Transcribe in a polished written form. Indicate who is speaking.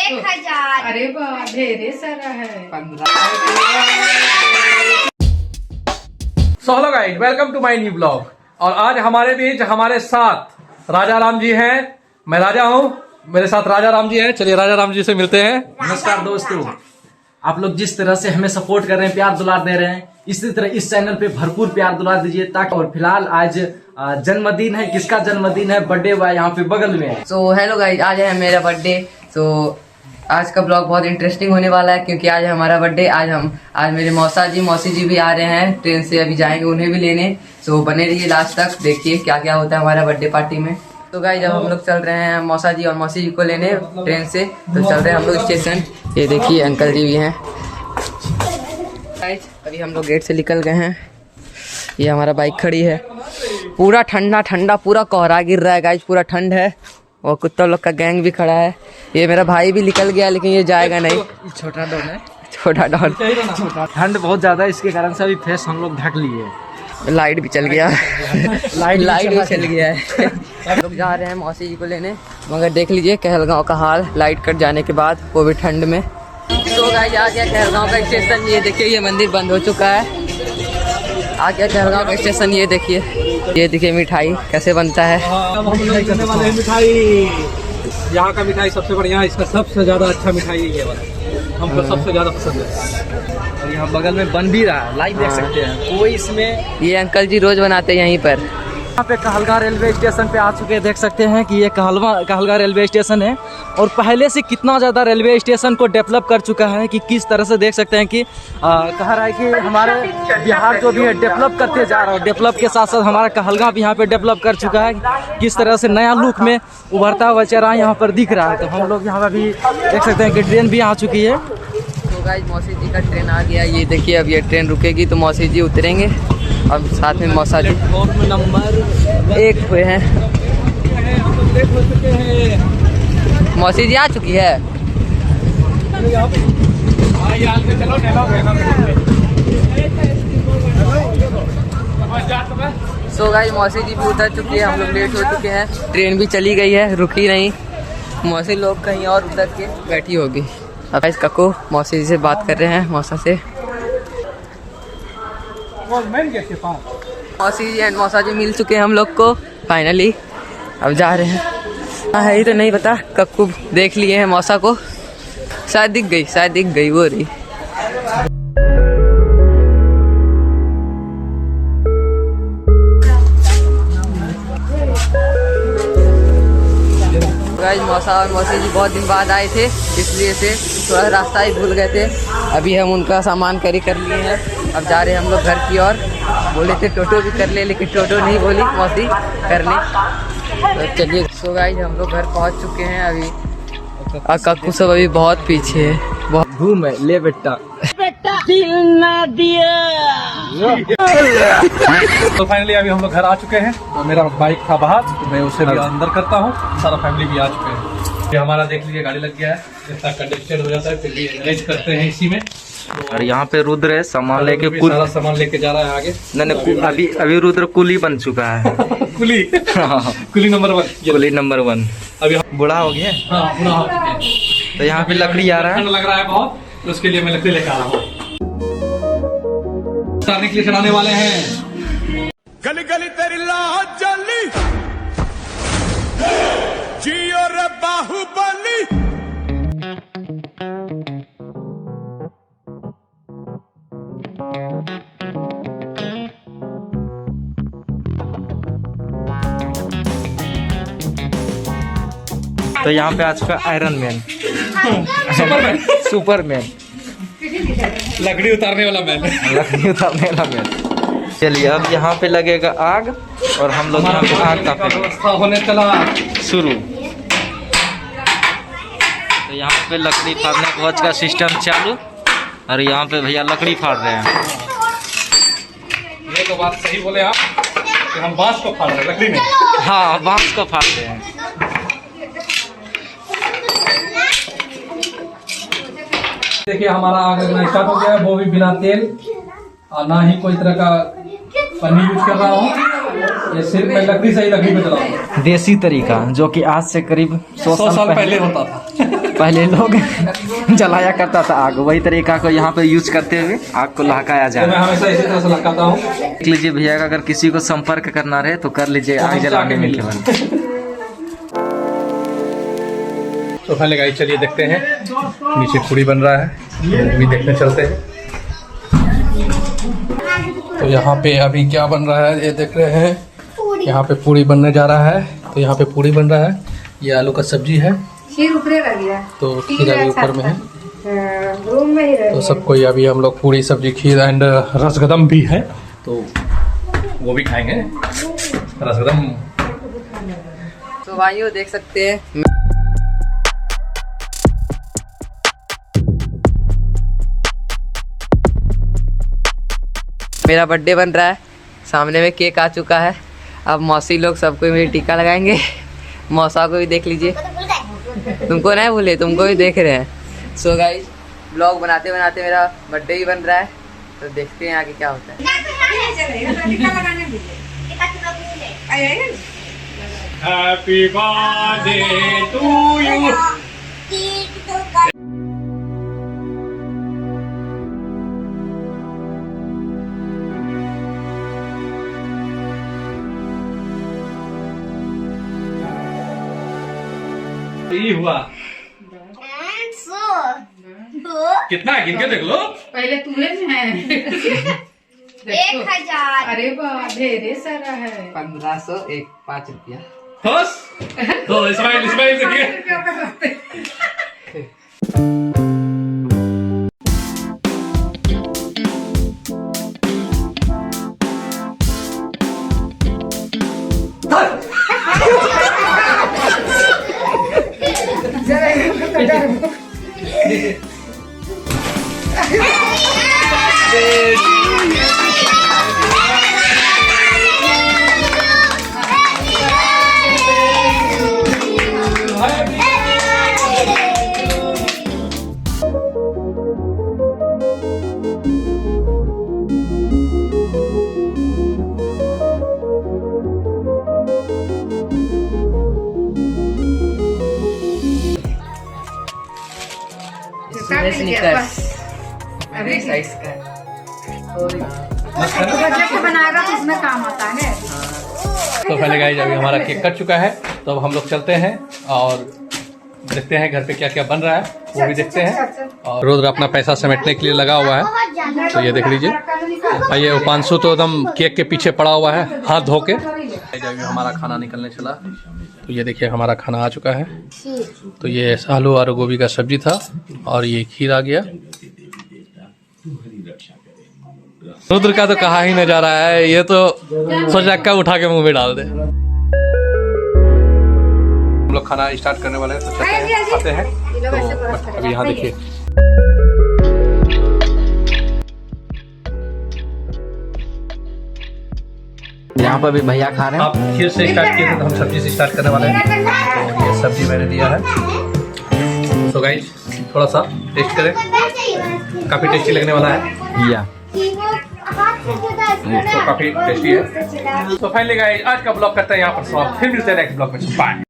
Speaker 1: 1000।
Speaker 2: अरे वाह, ढेरे सारा है।
Speaker 3: 15।
Speaker 4: So hello guys, welcome to my new blog. और आज हमारे बीच हमारे साथ राजा राम जी हैं। मैं राजा हूँ, मेरे साथ राजा राम जी हैं। चलिए राजा राम जी से मिलते हैं।
Speaker 3: नमस्कार दोस्तों, आप लोग जिस तरह से हमें सपोर्ट कर रहे हैं, प्यार दुलार दे रहे हैं, इसी तरह इस चैनल पे भरपूर प्यार दुलार दीजिए ताकि। और फिलहाल आज जन्मदिन है, किसका जन्मदिन है? बर्थडे हुआ यहाँ पे बगल में।
Speaker 5: सो हेलो गाइस, आज है मेरा बर्थडे। सो आज का ब्लॉग बहुत इंटरेस्टिंग होने वाला है क्योंकि आज है हमारा बर्थडे। आज मेरे मौसी जी भी आ रहे हैं, ट्रेन से अभी जाएंगे उन्हें भी लेने। सो बने रहिए लास्ट तक, देखिए क्या क्या होता है हमारा बर्थडे पार्टी में। तो गाइस जब हम लोग चल रहे हैं मौसा जी और मौसी जी को लेने ट्रेन से, तो चल रहे हैं हम लोग स्टेशन। ये देखिए अंकल जी भी हैं। गाइस अभी हम लोग गेट से निकल गए हैं। ये हमारा बाइक खड़ी है, पूरा ठंडा ठंडा, पूरा कोहरा गिर रहा है गाइस, पूरा ठंड है। और कुत्ता लोग का गैंग भी खड़ा है। ये मेरा भाई भी निकल गया लेकिन ये जाएगा नहीं,
Speaker 3: छोटा डॉन है,
Speaker 5: छोटा डॉन।
Speaker 3: ठंड बहुत ज्यादा है, इसके कारण से अभी फेस हम लोग ढक लिए।
Speaker 5: लाइट भी चल गया लाइट भी चल गया है। हम लोग जा रहे हैं मौसी जी को लेने, मगर देख लीजिए कहलगांव का हाल लाइट कट जाने के बाद, वो भी ठंड में। तो गाइस आ गया कहलगांव का स्टेशन। ये देखिए ये मंदिर बंद हो चुका है। आ गया कहलगांव का स्टेशन। ये देखिए मिठाई कैसे बनता है।
Speaker 4: मिठाई यहाँ का मिठाई सबसे बढ़िया, इसका सबसे ज्यादा अच्छा मिठाई ये वाला हमको सबसे ज्यादा पसंद है।
Speaker 3: और यहाँ बगल में बन भी रहा है, लाइव देख सकते हैं। कोई इसमें
Speaker 5: ये अंकल जी रोज बनाते हैं यहीं पर।
Speaker 3: यहाँ पे कहलगांव रेलवे स्टेशन पे आ चुके हैं, देख सकते हैं कि ये कहलगांव रेलवे स्टेशन है। और पहले से कितना ज़्यादा रेलवे स्टेशन को डेवलप कर चुका है कि किस तरह से देख सकते हैं कि कह रहा है कि हमारे बिहार जो भी है डेवलप करते जा रहा है। डेवलप के साथ साथ हमारा कहलगांव भी यहाँ पे डेवलप कर चुका है। किस तरह से नया लुक में उभरता हुआ चेहरा यहाँ पर दिख रहा है। तो हम लोग यहाँ पर भी देख सकते हैं कि ट्रेन भी आ चुकी है।
Speaker 5: तो गाइस मौसी जी का ट्रेन आ गया। ये देखिए अब ये ट्रेन रुकेगी तो मौसी जी उतरेंगे और साथ में मौसा जी
Speaker 3: नंबर
Speaker 5: 1 हुए हैं। मौसी जी आ चुकी है। सो गाइस मौसी जी भी उतर चुकी है, हम लोग लेट हो चुके हैं। ट्रेन भी चली गई है, रुकी नहीं। मौसी लोग कहीं और उतर के बैठी होगी। अब इस कको मौसी जी से बात कर रहे हैं, मौसा से। मौसी जी एंड मौसा जी मिल चुके हैं हम लोग को फाइनली। अब जा रहे हैं। है ही तो नहीं पता, कक्कू देख लिए हैं मौसा को, शायद दिख गई वो रही। गाइस मौसा और मौसी जी बहुत दिन बाद आए थे, इसलिए से थोड़ा रास्ता ही भूल गए थे। अभी हम उनका सामान कैरी कर लिए हैं। अब जा रहे हैं हम लोग घर की ओर। बोले थे टोटो भी कर ले, लेकिन टोटो नहीं बोली मौसी कर ले। तो चलिए। सो गाइस हम लोग घर पहुंच चुके हैं अभी। और कक्कू सब अभी बहुत पीछे है, बहुत
Speaker 3: घूम है। ले बेटा
Speaker 5: दिल ना दिया।
Speaker 4: तो फाइनली अभी हम लोग घर आ चुके हैं। तो मेरा बाइक था बाहर, तो मैं उसे भी अंदर करता हूँ। सारा फैमिली भी आ चुके हैं। ये हमारा देख लीजिए गाड़ी लग गया है, इतना कंडक्टेड हो जाता है फिर भी अरेंज करते हैं इसी में।
Speaker 3: और यहाँ पे रुद्र है, सामान लेके
Speaker 4: सारा सामान लेके जा रहा है आगे।
Speaker 3: नहीं अभी रुद्र कुली बन चुका है।
Speaker 4: कुली कुली नंबर 1।
Speaker 3: कुली नंबर 1
Speaker 4: अभी
Speaker 3: बूढ़ा हो गया।
Speaker 4: हाँ पूरा हो चुके हैं।
Speaker 3: तो यहाँ पे लकड़ी आ रहा है,
Speaker 4: ठंड लग रहा है बहुत, तो उसके लिए मैं लकड़ी लेकर आ रहा हूँ। उतारने के लिए चढ़ाने वाले हैं।
Speaker 6: गली गली तेरी लाह जली जियो रे बाहुबली।
Speaker 3: तो यहाँ पे आ चुका आयरन मैन, सुपरमैन,
Speaker 4: लकड़ी उतारने वाला मैन।
Speaker 3: लकड़ी उतारने वाला मैन। चलिए अब यहाँ पे लगेगा आग और हम लोग यहाँ पे आग का
Speaker 4: व्यवस्था होने चला
Speaker 3: शुरू। तो यहाँ पे लकड़ी फाड़ने वॉच का सिस्टम चालू। और यहाँ पे भैया लकड़ी फाड़ रहे हैं।
Speaker 4: ये तो बात सही बोले आप कि हम बांस को फाड़ रहे हैं, लकड़ी नहीं।
Speaker 3: हाँ बांस को फाड़ रहे हैं।
Speaker 4: देखिए हमारा आग लगना स्टार्ट हो गया है, वो भी बिना तेल और ना ही कोई तरह का पन्नी यूज कर रहा हूँ। ये सिर्फ मैं लकड़ी से ही लकड़ी पे चलाऊंगा।
Speaker 3: देसी तरीका जो कि आज से करीब 100
Speaker 4: साल पहले होता था।
Speaker 3: पहले लोग जलाया करता था आग, वही तरीका को यहाँ पे यूज करते हुए आग को लहकाया
Speaker 4: तो मैं
Speaker 3: जाए।
Speaker 4: हमेशा इसी तरह से लगाता हूँ।
Speaker 3: देख लीजिए भैया का अगर किसी को संपर्क करना रहे तो कर लीजिए आग जलाने में केवल।
Speaker 4: तो पहले गाइस चलिए देखते हैं, नीचे पूरी बन रहा है, ये भी देखने चलते हैं। तो यहाँ पे अभी क्या बन रहा है ये देख रहे हैं, यहाँ पे पूरी बनने जा रहा है। तो यहाँ पे पूरी बन रहा है, ये आलू का सब्जी है,
Speaker 2: खीर ऊपरे रह गया,
Speaker 4: तो खीर अभी ऊपर में है।
Speaker 2: रूम में ही रह
Speaker 4: तो सबको अभी हम लोग पूरी सब्जी खीर एंड रसगदम भी है, तो वो भी खाएंगे रसगदम।
Speaker 5: तो भाइयों देख सकते हैं मेरा बर्थडे बन रहा है, सामने में केक आ चुका है। अब मौसी लोग सबको मेरी टीका लगाएंगे, मौसा को भी देख लीजिए, तुमको नहीं भूले, तुमको भी देख रहे हैं। सो गाइस ब्लॉग बनाते बनाते मेरा बर्थडे भी बन रहा है, तो देखते हैं आगे क्या होता है।
Speaker 4: Happy birthday to you. ये हुआ कितना है, गिन के देख लो।
Speaker 2: पहले तुम्हें है
Speaker 1: 1000।
Speaker 2: अरे वाह ढेरे सारा है।
Speaker 5: 1501 5 रुपया।
Speaker 4: खुश तो इस्माइल देखिए।
Speaker 5: स्निकर्स
Speaker 2: अरे
Speaker 5: साइज का
Speaker 2: प्रोजेक्ट बनाएगा तो उसमें काम आता है।
Speaker 4: तो पहले गाइस अभी हमारा केक कट चुका है, तो अब हम लोग चलते हैं और देखते हैं घर पे क्या क्या बन रहा है, वो भी देखते हैं। और रुद्र अपना पैसा समेटने के लिए लगा हुआ है, तो ये देख लीजिए। और ये उपांशु तो एकदम केक के पीछे पड़ा हुआ है हाथ धो के। अभी हमारा खाना निकलने चला, तो ये देखिए हमारा खाना आ चुका है। तो ये आलू और गोभी का सब्जी था और ये खीर आ गया। रुद्र का तो कहा ही न जा रहा है, ये तो सोचा कब उठा के मुंह में डाल दे। हम लोग खाना स्टार्ट करने वाले हैं, तो चलते हैं खाते हैं। तो अभी यहाँ देखिए
Speaker 3: यहाँ पर भी भैया खा रहे हैं।
Speaker 4: आप खीर से स्टार्ट किए थे, तो हम सब्जी से स्टार्ट करने वाले हैं। तो ये सब्जी मैंने दिया है, तो गाइस थोड़ा सा टेस्ट करें, काफ़ी टेस्टी लगने वाला है।
Speaker 3: या
Speaker 4: तो काफ़ी टेस्टी है। तो फाइनली गाइस आज का ब्लॉग करते हैं यहाँ पर समाप्त, फिर मिलते हैं नेक्स्ट ब्लॉग में। बाय।